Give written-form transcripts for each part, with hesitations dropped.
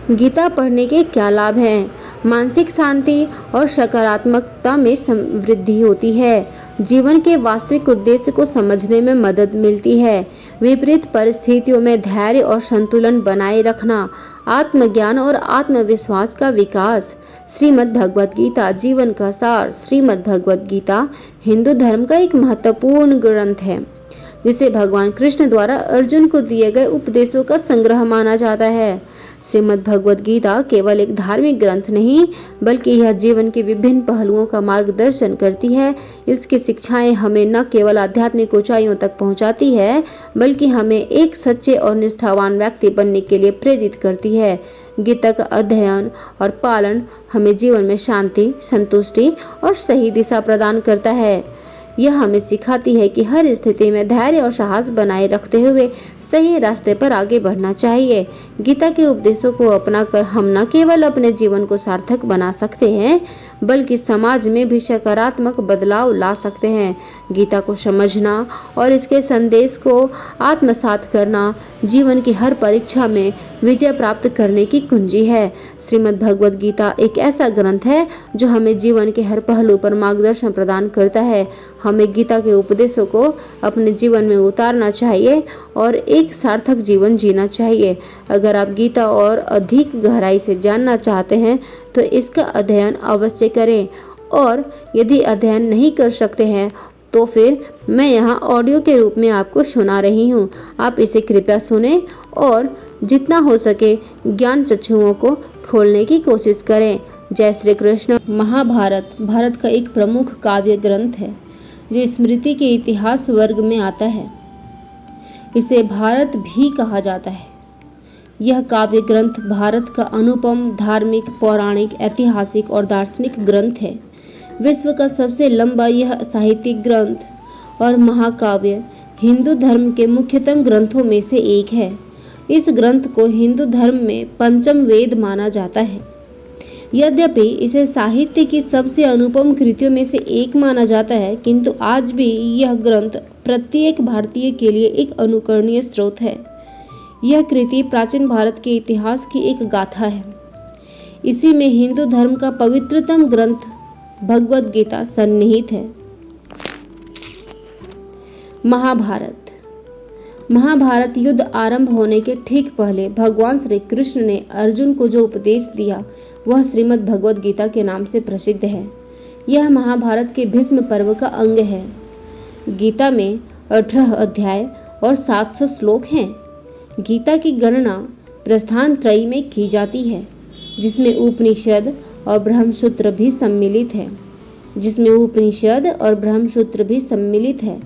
गीता पढ़ने के क्या लाभ हैं? मानसिक शांति और सकारात्मकता में समृद्धि होती है। जीवन के वास्तविक उद्देश्य को समझने में मदद मिलती है। विपरीत परिस्थितियों में धैर्य और संतुलन बनाए रखना। आत्मज्ञान और आत्मविश्वास का विकास। श्रीमद् भगवद गीता जीवन का सार। श्रीमद् भगवद गीता हिंदू धर्म का एक महत्वपूर्ण ग्रंथ है, जिसे भगवान कृष्ण द्वारा अर्जुन को दिए गए उपदेशों का संग्रह माना जाता है। श्रीमद् भगवद गीता केवल एक धार्मिक ग्रंथ नहीं, बल्कि यह जीवन के विभिन्न पहलुओं का मार्गदर्शन करती है। इसकी शिक्षाएं हमें न केवल आध्यात्मिक ऊंचाइयों तक पहुंचाती है, बल्कि हमें एक सच्चे और निष्ठावान व्यक्ति बनने के लिए प्रेरित करती है। गीता का अध्ययन और पालन हमें जीवन में शांति, संतुष्टि और सही दिशा प्रदान करता है। यह हमें सिखाती है कि हर स्थिति में धैर्य और साहस बनाए रखते हुए सही रास्ते पर आगे बढ़ना चाहिए। गीता के उपदेशों को अपनाकर हम न केवल अपने जीवन को सार्थक बना सकते हैं, बल्कि समाज में भी सकारात्मक बदलाव ला सकते हैं। गीता को समझना और इसके संदेश को आत्मसात करना जीवन की हर परीक्षा में विजय प्राप्त करने की कुंजी है। श्रीमद् भगवद गीता एक ऐसा ग्रंथ है जो हमें जीवन के हर पहलू पर मार्गदर्शन प्रदान करता है। हमें गीता के उपदेशों को अपने जीवन में उतारना चाहिए और एक सार्थक जीवन जीना चाहिए। अगर आप गीता और अधिक गहराई से जानना चाहते हैं तो इसका अध्ययन अवश्य करें, और यदि अध्ययन नहीं कर सकते हैं तो फिर मैं यहाँ ऑडियो के रूप में आपको सुना रही हूँ। आप इसे कृपया सुनें और जितना हो सके ज्ञान चक्षुओं को खोलने की कोशिश करें। जय श्री कृष्ण। महाभारत भारत का एक प्रमुख काव्य ग्रंथ है जो स्मृति के इतिहास वर्ग में आता है। इसे भारत भी कहा जाता है। यह काव्य ग्रंथ भारत का अनुपम धार्मिक, पौराणिक, ऐतिहासिक और दार्शनिक ग्रंथ है। विश्व का सबसे लंबा यह साहित्यिक ग्रंथ और महाकाव्य हिंदू धर्म के मुख्यतम ग्रंथों में से एक है। इस ग्रंथ को हिंदू धर्म में पंचम वेद माना जाता है। यद्यपि इसे साहित्य की सबसे अनुपम कृतियों में से एक माना जाता है, किंतु आज भी यह ग्रंथ प्रत्येक भारतीय के लिए एक अनुकरणीय स्रोत है। यह कृति प्राचीन भारत के इतिहास की एक गाथा है। इसी में हिंदू धर्म का पवित्रतम ग्रंथ भगवद गीता सन्निहित है। महाभारत युद्ध आरंभ होने के ठीक पहले भगवान श्री कृष्ण ने अर्जुन को जो उपदेश दिया वह श्रीमद् भगवद गीता के नाम से प्रसिद्ध है। यह महाभारत के भीष्म पर्व का अंग है। गीता में 18 अध्याय और 700 श्लोक हैं। गीता की गणना प्रस्थान त्रयी में की जाती है, जिसमें उपनिषद और ब्रह्मसूत्र भी सम्मिलित है।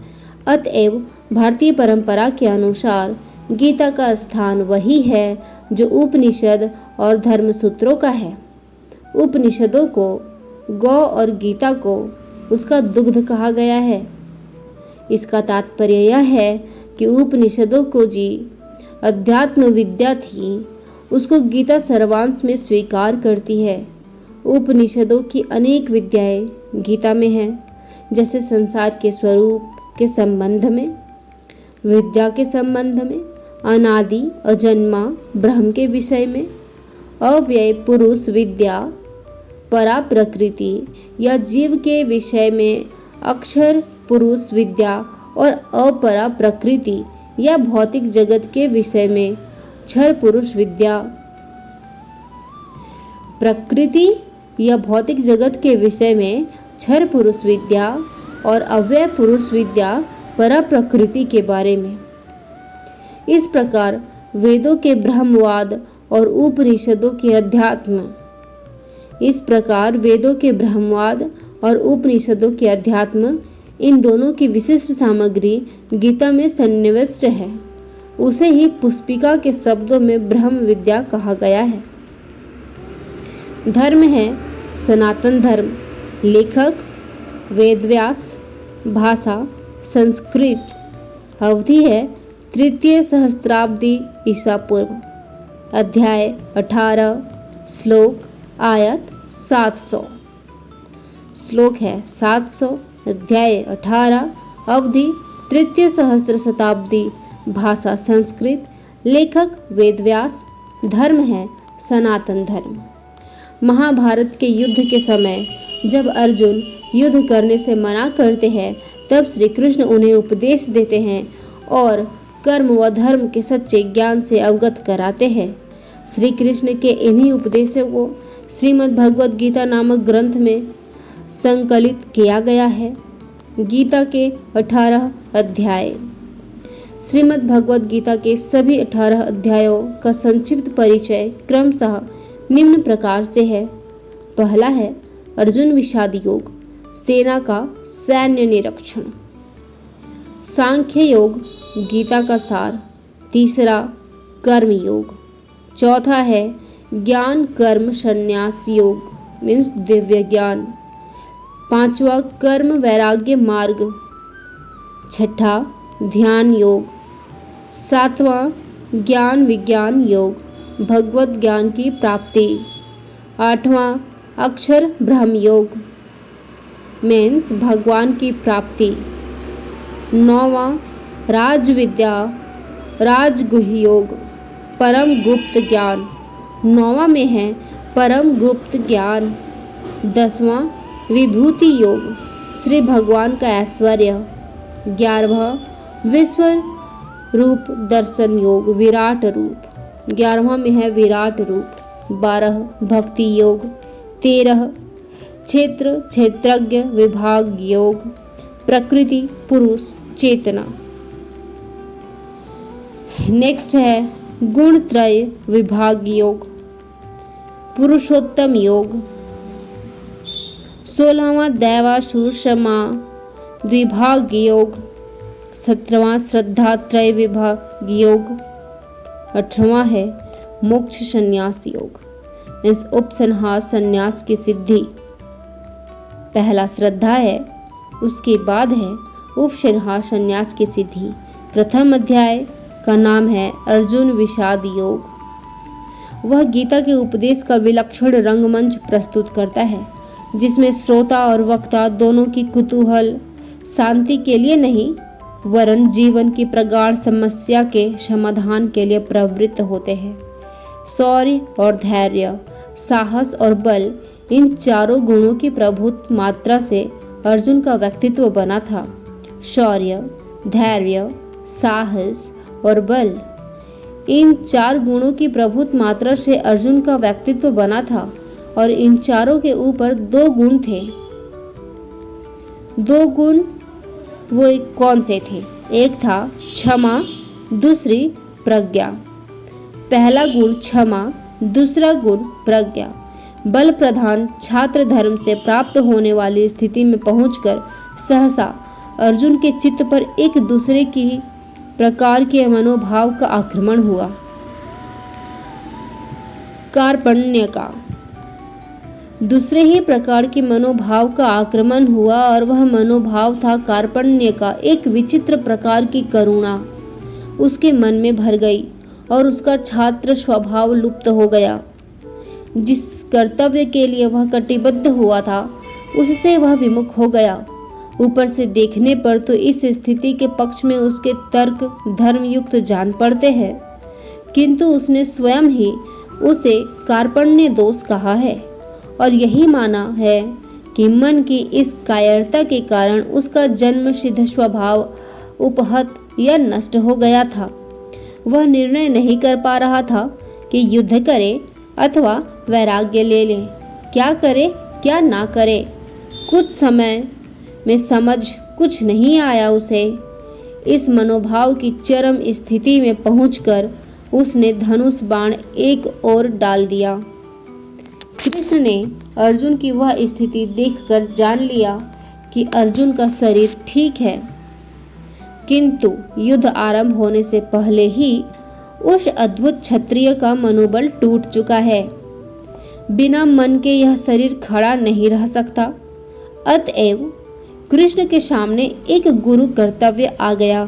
अतएव भारतीय परंपरा के अनुसार गीता का स्थान वही है जो उपनिषद और धर्मसूत्रों का है। उपनिषदों को गौ और गीता को उसका दुग्ध कहा गया है। इसका तात्पर्य यह है कि उपनिषदों को जी अध्यात्म विद्या थी, उसको गीता सर्वांश में स्वीकार करती है। उपनिषदों की अनेक विद्याएं गीता में हैं, जैसे संसार के स्वरूप के संबंध में, विद्या के संबंध में, अनादि अजन्मा ब्रह्म के विषय में, अव्यय पुरुष विद्या, परा प्रकृति या जीव के विषय में, अक्षर पुरुष विद्या और अपरा प्रकृति या भौतिक जगत के विषय में, क्षर पुरुष विद्या, प्रकृति या भौतिक जगत के विषय में क्षर पुरुष विद्या और अव्यय पुरुष विद्या परा प्रकृति के बारे में। इस प्रकार वेदों के ब्रह्मवाद और उपनिषदों के अध्यात्म इन दोनों की विशिष्ट सामग्री गीता में सन्निविष्ट है। उसे ही पुष्पिका के शब्दों में ब्रह्म विद्या कहा गया है। धर्म है सनातन धर्म। लेखक वेदव्यास। भाषा संस्कृत। अवधि है तृतीय सहस्त्राब्दी ईसा पूर्व। अध्याय 18। श्लोक आयत 700। श्लोक है 700। अध्याय 18। अवधि तृतीय सहस्त्र शताब्दी। भाषा संस्कृत। लेखक वेदव्यास। धर्म है सनातन धर्म। महाभारत के युद्ध के समय जब अर्जुन युद्ध करने से मना करते हैं, तब श्री कृष्ण उन्हें उपदेश देते हैं और कर्म व धर्म के सच्चे ज्ञान से अवगत कराते हैं। श्री कृष्ण के इन्हीं उपदेशों को श्रीमद् भगवद गीता नामक ग्रंथ में संकलित किया गया है। गीता के 18 अध्याय। श्रीमद् भगवद गीता के सभी 18 अध्यायों का संक्षिप्त परिचय क्रमशः निम्न प्रकार से है। पहला है अर्जुन विषाद योग, सेना का सैन्य निरीक्षण। सांख्य योग गीता का सार। तीसरा कर्म योग। चौथा है ज्ञान कर्म संन्यास योग मीन्स दिव्य ज्ञान। पांचवा कर्म वैराग्य मार्ग। छठा ध्यान योग। सातवां ज्ञान विज्ञान योग भगवत ज्ञान की प्राप्ति। आठवां अक्षर ब्रह्म योग मीन्स भगवान की प्राप्ति। नौवां राज विद्या राजगुह्य योग परम गुप्त ज्ञान। नौवां में है परम गुप्त ज्ञान। 10वां विभूति योग श्री भगवान का ऐश्वर्य। 11वां विश्व रूप दर्शन योग विराट रूप। 11वां में है विराट रूप। 12 भक्ति योग। 13 क्षेत्र क्षेत्रज्ञ विभाग योग प्रकृति पुरुष चेतना। नेक्स्ट है गुण त्रय विभाग योग पुरुषोत्तम योग। 16वां दैवासुर समा विभाग योग। 17वां श्रद्धा त्रय विभाग योग। 18वां है मोक्ष संन्यास योग मीन्स उपसंहार संन्यास की सिद्धि। पहला श्रद्धा है, उसके बाद है उपसंहार संन्यास की सिद्धि। प्रथम अध्याय का नाम है अर्जुन विषाद योग। वह गीता के उपदेश का विलक्षण रंगमंच प्रस्तुत करता है, जिसमें श्रोता और वक्ता दोनों की कुतूहल शांति के लिए नहीं वरन जीवन की प्रगाढ़ समस्या के समाधान के लिए प्रवृत्त होते हैं। शौर्य और धैर्य, साहस और बल, इन चारों गुणों की प्रभुत्व मात्रा से अर्जुन का व्यक्तित्व बना था। शौर्य, धैर्य, साहस और बल, इन चार गुणों की प्रभुत्व मात्रा से अर्जुन का व्यक्तित्व बना था और इन चारों के ऊपर दो गुण थे। दो गुण वो कौन से थे? एक था क्षमा, दूसरी प्रज्ञा। पहला गुण क्षमा, दूसरा गुण प्रज्ञा। बल प्रधान छात्र धर्म से प्राप्त होने वाली स्थिति में पहुंचकर सहसा अर्जुन के चित्त पर एक दूसरे की प्रकार के मनोभाव का आक्रमण हुआ। कार्पण्य का दूसरे ही प्रकार के मनोभाव का आक्रमण हुआ और वह मनोभाव था कार्पण्य का। एक विचित्र प्रकार की करुणा उसके मन में भर गई और उसका छात्र स्वभाव लुप्त हो गया। जिस कर्तव्य के लिए वह कटिबद्ध हुआ था उससे वह विमुख हो गया। ऊपर से देखने पर तो इस स्थिति के पक्ष में उसके तर्क धर्मयुक्त जान पड़ते हैं, किंतु उसने स्वयं ही उसे कार्पण्य दोष कहा है और यही माना है कि मन की इस कायरता के कारण उसका जन्म सिद्ध स्वभाव उपहत या नष्ट हो गया था। वह निर्णय नहीं कर पा रहा था कि युद्ध करे अथवा वैराग्य ले ले, क्या करे क्या ना करे। कुछ समय में समझ कुछ नहीं आया उसे। इस मनोभाव की चरम स्थिति में पहुंचकर उसने धनुष बाण एक ओर डाल दिया। कृष्ण ने अर्जुन की वह स्थिति देखकर जान लिया कि अर्जुन का शरीर ठीक है, किंतु युद्ध आरंभ होने से पहले ही उस अद्भुत क्षत्रिय का मनोबल टूट चुका है। बिना मन के यह शरीर खड़ा नहीं रह सकता। अतएव कृष्ण के सामने एक गुरु कर्तव्य आ गया।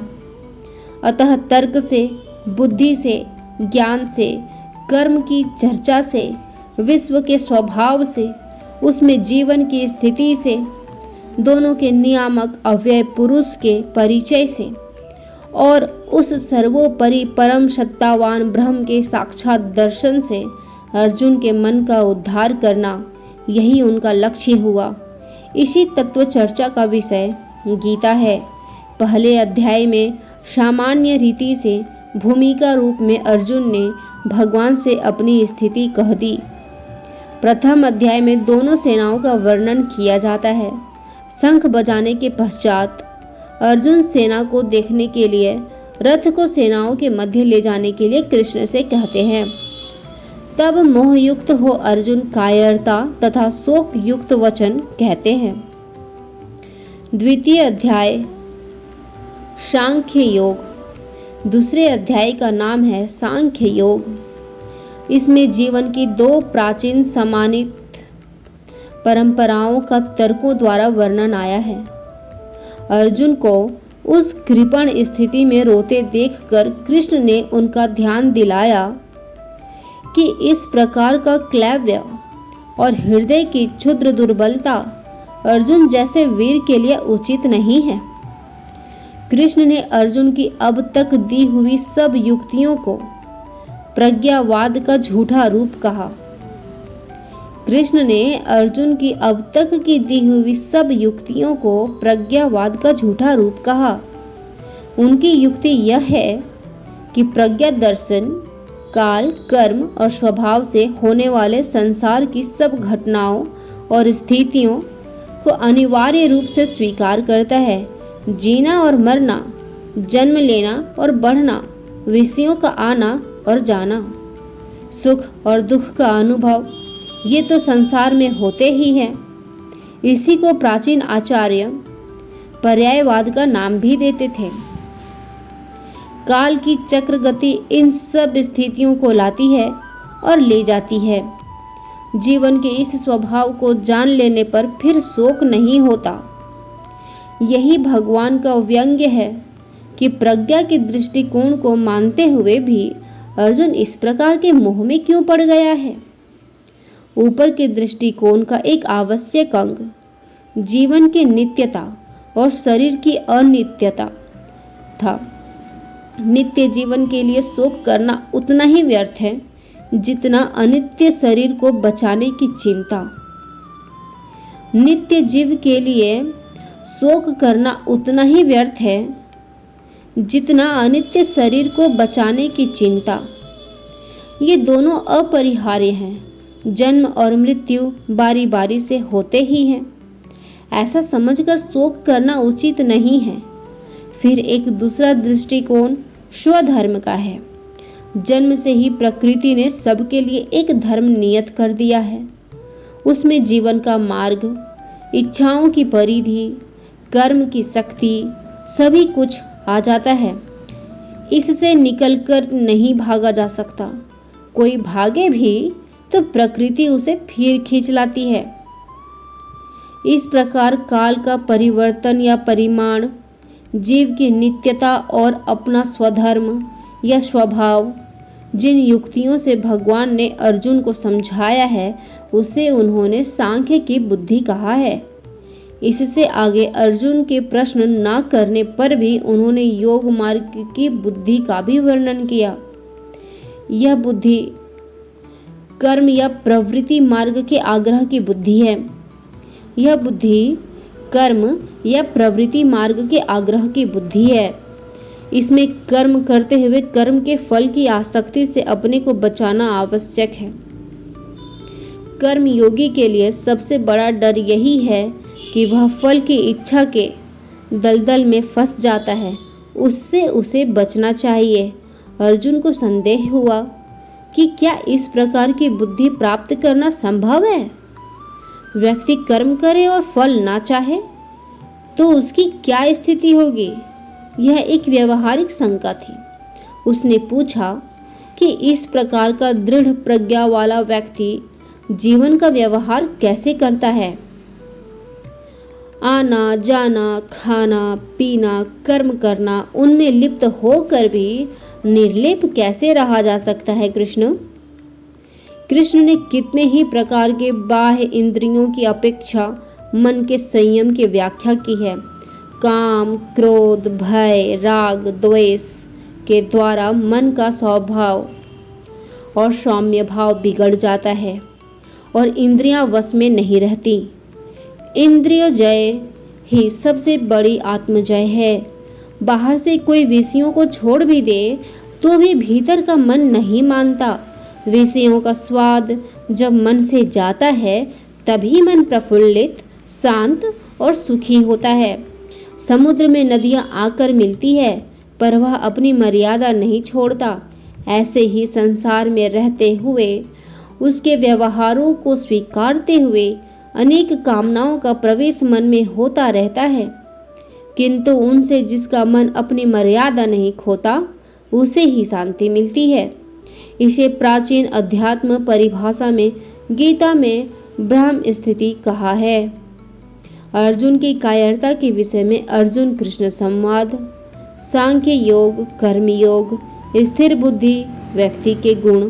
अतः तर्क से, बुद्धि से, ज्ञान से, कर्म की चर्चा से, विश्व के स्वभाव से, उसमें जीवन की स्थिति से, दोनों के नियामक अव्यय पुरुष के परिचय से और उस सर्वोपरि परम सत्तावान ब्रह्म के साक्षात दर्शन से अर्जुन के मन का उद्धार करना, यही उनका लक्ष्य हुआ। इसी तत्व चर्चा का विषय गीता है। पहले अध्याय में सामान्य रीति से भूमिका रूप में अर्जुन ने भगवान से अपनी स्थिति कह दी। प्रथम अध्याय में दोनों सेनाओं का वर्णन किया जाता है। शंख बजाने के पश्चात अर्जुन सेना को देखने के लिए रथ को सेनाओं के मध्य ले जाने के लिए कृष्ण से कहते हैं। तब मोहयुक्त हो अर्जुन कायरता तथा शोक युक्त वचन कहते हैं। द्वितीय अध्याय सांख्य योग। दूसरे अध्याय का नाम है सांख्य योग। इसमें जीवन की दो प्राचीन सम्मानित परंपराओं का तर्कों द्वारा वर्णन आया है। अर्जुन को उस कृपण स्थिति में रोते देखकर कृष्ण ने उनका ध्यान दिलाया कि इस प्रकार का क्लैव्य और हृदय की क्षुद्र दुर्बलता अर्जुन जैसे वीर के लिए उचित नहीं है। कृष्ण ने अर्जुन की अब तक दी हुई सब युक्तियों को प्रज्ञावाद का झूठा रूप कहा। कृष्ण ने अर्जुन की अब तक की दी हुई सब युक्तियों को प्रज्ञावाद का झूठा रूप कहा। उनकी युक्ति यह है कि प्रज्ञा दर्शन काल, कर्म और स्वभाव से होने वाले संसार की सब घटनाओं और स्थितियों को अनिवार्य रूप से स्वीकार करता है। जीना और मरना, जन्म लेना और बढ़ना, विषयों का आना और जाना, सुख और दुख का अनुभव, ये तो संसार में होते ही हैं। इसी को प्राचीन आचार्य पर्यायवाद का नाम भी देते थे। काल की चक्र गति इन सब स्थितियों को लाती है और ले जाती है। जीवन के इस स्वभाव को जान लेने पर फिर शोक नहीं होता। यही भगवान का व्यंग्य है कि प्रज्ञा के दृष्टिकोण को मानते हुए भी अर्जुन इस प्रकार के मोह में क्यों पड़ गया है। ऊपर के दृष्टिकोण का एक आवश्यक अंग जीवन की नित्यता और शरीर की अनित्यता था। नित्य जीवन के लिए शोक करना उतना ही व्यर्थ है जितना अनित्य शरीर को बचाने की चिंता। नित्य जीव के लिए शोक करना उतना ही व्यर्थ है जितना अनित्य शरीर को बचाने की चिंता। ये दोनों अपरिहार्य हैं। जन्म और मृत्यु बारी बारी से होते ही हैं। ऐसा समझकर शोक करना उचित नहीं है। फिर एक दूसरा दृष्टिकोण स्वधर्म का है। जन्म से ही प्रकृति ने सबके लिए एक धर्म नियत कर दिया है। उसमें जीवन का मार्ग, इच्छाओं की परिधि, कर्म की शक्ति, सभी कुछ आ जाता है। इससे निकलकर नहीं भागा जा सकता। कोई भागे भी तो प्रकृति उसे फिर खींच लाती है। इस प्रकार काल का परिवर्तन या परिमाण, जीव की नित्यता और अपना स्वधर्म या स्वभाव, जिन युक्तियों से भगवान ने अर्जुन को समझाया है उसे उन्होंने सांख्य की बुद्धि कहा है। इससे आगे अर्जुन के प्रश्न न करने पर भी उन्होंने योग मार्ग की बुद्धि का भी वर्णन किया। यह बुद्धि कर्म या प्रवृत्ति मार्ग के आग्रह की बुद्धि है। यह बुद्धि कर्म या प्रवृत्ति मार्ग के आग्रह की बुद्धि है। इसमें कर्म करते हुए कर्म के फल की आसक्ति से अपने को बचाना आवश्यक है। कर्म योगी के लिए सबसे बड़ा डर यही है कि वह फल की इच्छा के दलदल में फंस जाता है। उससे उसे बचना चाहिए। अर्जुन को संदेह हुआ कि क्या इस प्रकार की बुद्धि प्राप्त करना संभव है। व्यक्ति कर्म करे और फल ना चाहे तो उसकी क्या स्थिति होगी। यह एक व्यवहारिक शंका थी। उसने पूछा कि इस प्रकार का दृढ़ प्रज्ञा वाला व्यक्ति जीवन का व्यवहार कैसे करता है। आना जाना, खाना पीना, कर्म करना, उनमें लिप्त होकर भी निर्लेप कैसे रहा जा सकता है। कृष्ण ने कितने ही प्रकार के बाह्य इंद्रियों की अपेक्षा मन के संयम की व्याख्या की है। काम, क्रोध, भय, राग, द्वेष के द्वारा मन का स्वभाव और सौम्य भाव बिगड़ जाता है और इंद्रियां वश में नहीं रहती। इंद्रिय जय ही सबसे बड़ी आत्मजय है। बाहर से कोई विषयों को छोड़ भी दे तो भी भीतर का मन नहीं मानता। विषयों का स्वाद जब मन से जाता है तभी मन प्रफुल्लित, शांत और सुखी होता है। समुद्र में नदियां आकर मिलती है पर वह अपनी मर्यादा नहीं छोड़ता। ऐसे ही संसार में रहते हुए, उसके व्यवहारों को स्वीकारते हुए अनेक कामनाओं का प्रवेश मन में होता रहता है, किंतु उनसे जिसका मन अपनी मर्यादा नहीं खोता उसे ही शांति मिलती है। इसे प्राचीन अध्यात्म परिभाषा में गीता में ब्रह्म स्थिति कहा है। अर्जुन की कायरता के विषय में अर्जुन कृष्ण संवाद, सांख्य योग, कर्म योग, स्थिर बुद्धि, व्यक्ति के गुण।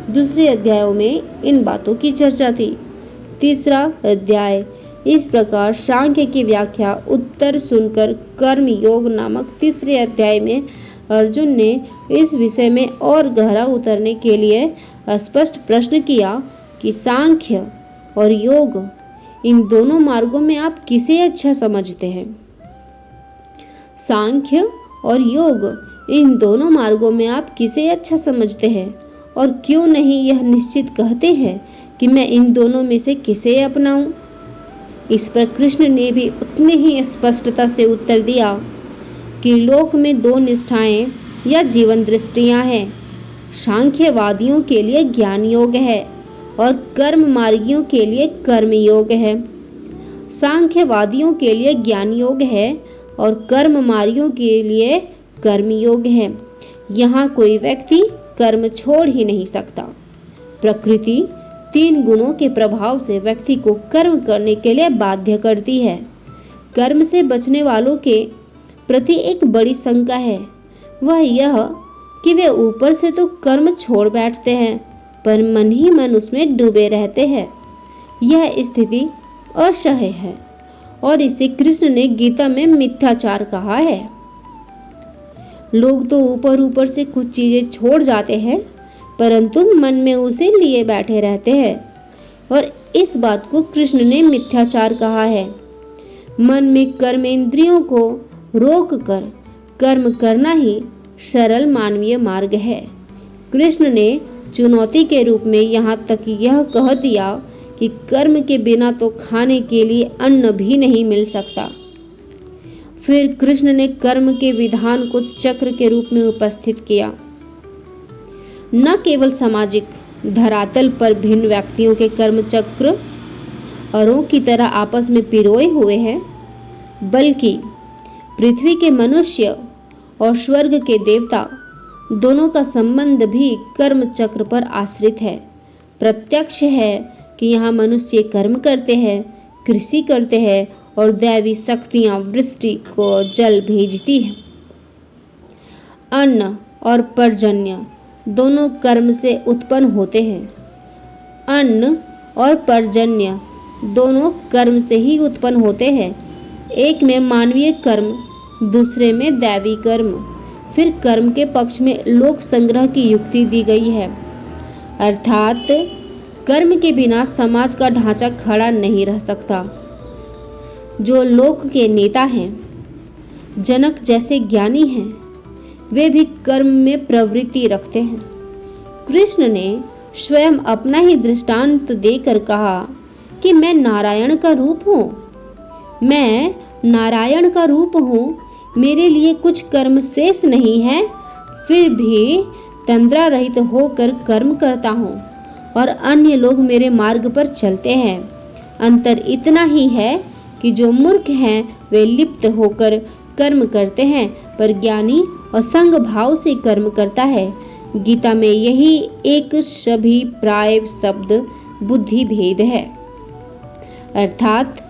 दूसरे अध्यायों में इन बातों की चर्चा थी। तीसरा अध्याय इस प्रकार सांख्य की व्याख्या उत्तर सुनकर कर्म योग नामक तीसरे अध्याय में अर्जुन ने इस विषय में और गहरा उतरने के लिए स्पष्ट प्रश्न किया कि सांख्य और योग, इन दोनों मार्गों में आप किसे अच्छा समझते हैं? सांख्य और योग, इन दोनों मार्गों में आप किसे अच्छा समझते हैं और क्यों नहीं यह निश्चित कहते हैं कि मैं इन दोनों में से किसे अपनाऊं? इस पर कृष्ण ने भी उतनी ही स्पष्टता से उत्तर दिया कि लोक में दो निष्ठाएं या जीवन दृष्टियां हैं। सांख्यवादियों के लिए ज्ञान योग है और कर्म मार्गियों के लिए कर्म योग है। सांख्यवादियों के लिए ज्ञान योग है और कर्म मार्गियों के लिए कर्म योग है। यहाँ कोई व्यक्ति कर्म छोड़ ही नहीं सकता। प्रकृति 3 गुणों के प्रभाव से व्यक्ति को कर्म करने के लिए बाध्य करती है। कर्म से बचने वालों के प्रति एक बड़ी शंका है, वह यह कि वे ऊपर से तो कर्म छोड़ बैठते हैं पर मन ही मन उसमें डूबे रहते हैं। यह स्थिति असह्य है और इसे कृष्ण ने गीता में मिथ्याचार कहा है। लोग तो ऊपर ऊपर से कुछ चीजें छोड़ जाते हैं परंतु मन में उसे लिए बैठे रहते हैं और इस बात को कृष्ण ने मिथ्याचार कहा है। मन में कर्मेंद्रियों को रोक कर कर्म करना ही सरल मानवीय मार्ग है। कृष्ण ने चुनौती के रूप में यहाँ तक यह कह दिया कि कर्म के बिना तो खाने के लिए अन्न भी नहीं मिल सकता। फिर कृष्ण ने कर्म के विधान को चक्र के रूप में उपस्थित किया। न केवल सामाजिक धरातल पर भिन्न व्यक्तियों के कर्म चक्र औरों की तरह आपस में पिरोए हुए हैं, बल्कि पृथ्वी के मनुष्य और स्वर्ग के देवता दोनों का संबंध भी कर्म चक्र पर आश्रित है। प्रत्यक्ष है कि यहाँ मनुष्य कर्म करते हैं, कृषि करते हैं और दैवी शक्तियाँ वृष्टि को जल भेजती हैं। अन्न और पर्जन्य दोनों कर्म से उत्पन्न होते हैं। अन्न और पर्जन्य दोनों कर्म से ही उत्पन्न होते हैं। एक में मानवीय कर्म, दूसरे में दैवी कर्म। फिर कर्म के पक्ष में लोक संग्रह की युक्ति दी गई है, अर्थात कर्म के बिना समाज का ढांचा खड़ा नहीं रह सकता। जो लोक के नेता हैं, जनक जैसे ज्ञानी हैं, वे भी कर्म में प्रवृत्ति रखते हैं। कृष्ण ने स्वयं अपना ही दृष्टांत देकर कहा कि मैं नारायण का रूप हूँ। मैं नारायण का रूप हूँ, मेरे लिए कुछ कर्म शेष नहीं है, फिर भी तंद्रा रहित होकर कर्म करता हूँ और अन्य लोग मेरे मार्ग पर चलते हैं। अंतर इतना ही है कि जो मूर्ख हैं वे लिप्त होकर कर्म करते हैं पर ज्ञानी असंग भाव से कर्म करता है। गीता में यही एक सभी प्राय शब्द बुद्धि भेद है, अर्थात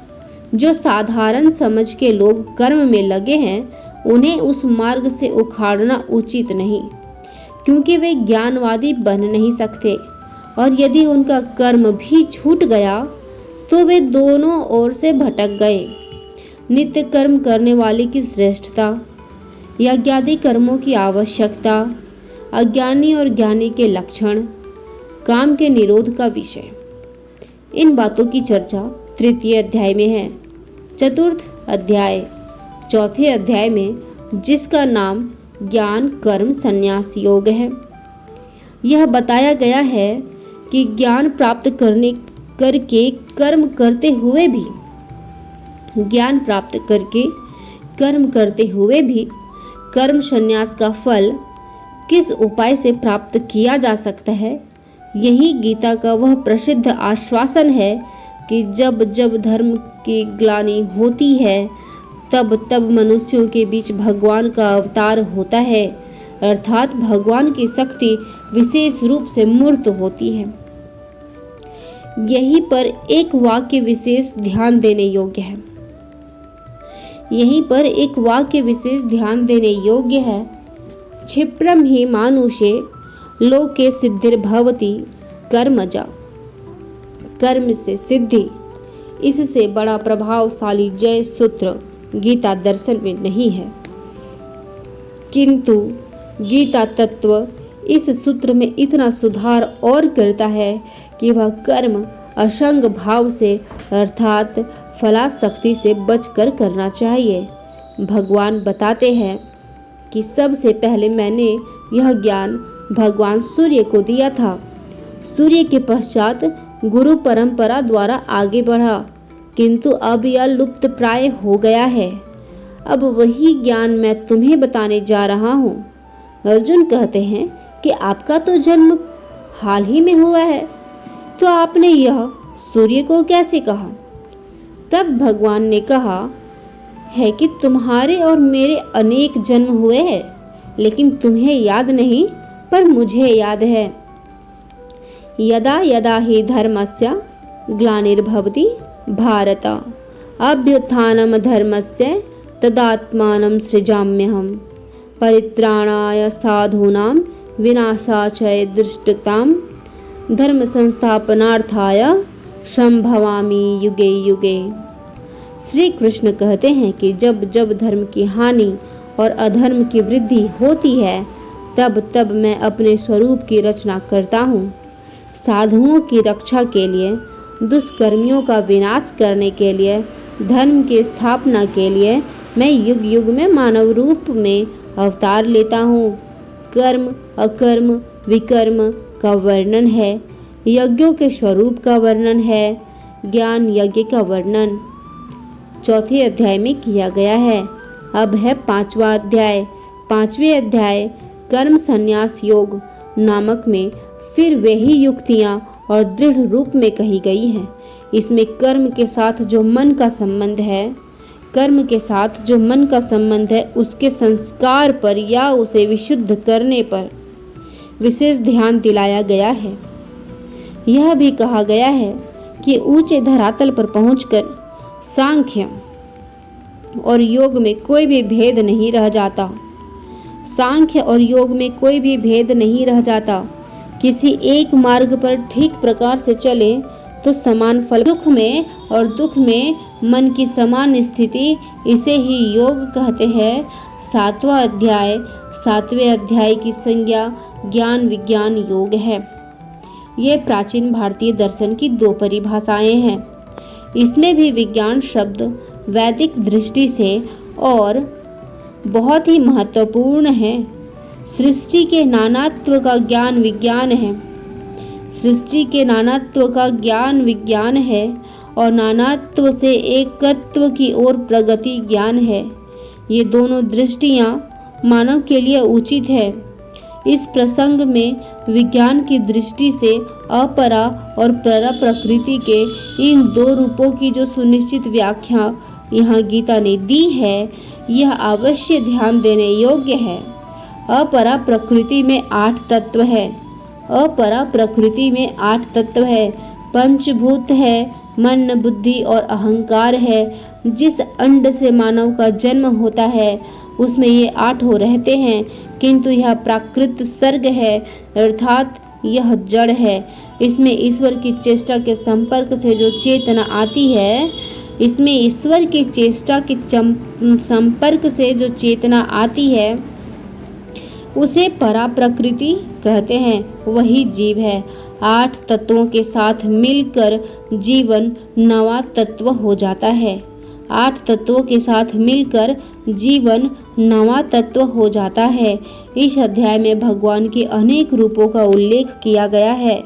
जो साधारण समझ के लोग कर्म में लगे हैं उन्हें उस मार्ग से उखाड़ना उचित नहीं, क्योंकि वे ज्ञानवादी बन नहीं सकते और यदि उनका कर्म भी छूट गया तो वे दोनों ओर से भटक गए। नित्य कर्म करने वाले की श्रेष्ठता, यज्ञादि कर्मों की आवश्यकता, अज्ञानी और ज्ञानी के लक्षण, काम के निरोध का विषय। इन बातों की चर्चा तृतीय अध्याय में है। चतुर्थ अध्याय चौथे अध्याय में, जिसका नाम ज्ञान कर्म संन्यास योग है, यह बताया गया है कि ज्ञान प्राप्त करके कर्म करते हुए भी कर्म संन्यास का फल किस उपाय से प्राप्त किया जा सकता है। यही गीता का वह प्रसिद्ध आश्वासन है कि जब जब धर्म की ग्लानि होती है तब तब मनुष्यों के बीच भगवान का अवतार होता है, अर्थात भगवान की शक्ति विशेष रूप से मूर्त होती है। यहीं पर एक वाक्य विशेष ध्यान देने योग्य है। क्षिप्रम ही मानुषे लोके सिद्धिर्भवति कर्मजा। कर्म से सिद्धि, इससे बड़ा प्रभावशाली जय सूत्र गीता दर्शन में नहीं है। किंतु गीता तत्व इस सूत्र में इतना सुधार और करता है कि वह कर्म असंग भाव से अर्थात फलाशक्ति से बचकर करना चाहिए। भगवान बताते हैं कि सबसे पहले मैंने यह ज्ञान भगवान सूर्य को दिया था। सूर्य के पश्चात गुरु परंपरा द्वारा आगे बढ़ा, किंतु अब यह लुप्त प्राय हो गया है। अब वही ज्ञान मैं तुम्हें बताने जा रहा हूँ। अर्जुन कहते हैं कि आपका तो जन्म हाल ही में हुआ है, तो आपने यह सूर्य को कैसे कहा? तब भगवान ने कहा है कि तुम्हारे और मेरे अनेक जन्म हुए हैं, लेकिन तुम्हें याद नहीं, पर मुझे याद है। यदा यदा हि धर्मस्य ग्लानिर्भवति भारत, अभ्युत्थानं धर्मस्य तदात्मानं सृजाम्यहम्, परित्राणाय साधूनां विनाशाय दुष्टतां, धर्म संस्थापनार्थाय संभवामि युगे युगे। श्री कृष्ण कहते हैं कि जब जब धर्म की हानि और अधर्म की वृद्धि होती है, तब तब मैं अपने स्वरूप की रचना करता हूँ। साधुओं की रक्षा के लिए, दुष्कर्मियों का विनाश करने के लिए, धर्म की स्थापना के लिए मैं युग युग में मानव रूप में अवतार लेता हूँ। कर्म अकर्म विकर्म का वर्णन है, यज्ञों के स्वरूप का वर्णन है, ज्ञान यज्ञ का वर्णन चौथे अध्याय में किया गया है। अब है पांचवा अध्याय। पांचवें अध्याय कर्म संन्यास योग नामक में फिर वही युक्तियां और दृढ़ रूप में कही गई हैं। इसमें कर्म के साथ जो मन का संबंध है उसके संस्कार पर या उसे विशुद्ध करने पर विशेष ध्यान दिलाया गया है। यह भी कहा गया है कि ऊंचे धरातल पर पहुंचकर सांख्य और योग में कोई भी भेद नहीं रह जाता। किसी एक मार्ग पर ठीक प्रकार से चले तो समान फल, दुख में मन की समान स्थिति, इसे ही योग कहते हैं। सातवें अध्याय की संज्ञा ज्ञान विज्ञान योग है। ये प्राचीन भारतीय दर्शन की दो परिभाषाएं हैं। इसमें भी विज्ञान शब्द वैदिक दृष्टि से और बहुत ही महत्वपूर्ण है। सृष्टि के नानात्व का ज्ञान विज्ञान है और नानात्व से एकत्व की ओर प्रगति ज्ञान है। ये दोनों दृष्टियां मानव के लिए उचित है। इस प्रसंग में विज्ञान की दृष्टि से अपरा और परा प्रकृति के इन दो रूपों की जो सुनिश्चित व्याख्या यहाँ गीता ने दी है, यह अवश्य ध्यान देने योग्य है। अपरा प्रकृति में 8 तत्व है। पंचभूत है, मन बुद्धि और अहंकार है। जिस अंड से मानव का जन्म होता है उसमें ये 8 रहते हैं, किंतु यह प्राकृत सर्ग है, अर्थात यह जड़ है। इसमें ईश्वर की चेष्टा के संपर्क से जो चेतना आती है, उसे परा प्रकृति कहते हैं, वही जीव है। 8 तत्वों के साथ मिलकर जीवन नवा तत्व हो जाता है। 8 तत्वों के साथ मिलकर जीवन नवा तत्व हो जाता है। इस अध्याय में भगवान के अनेक रूपों का उल्लेख किया गया है।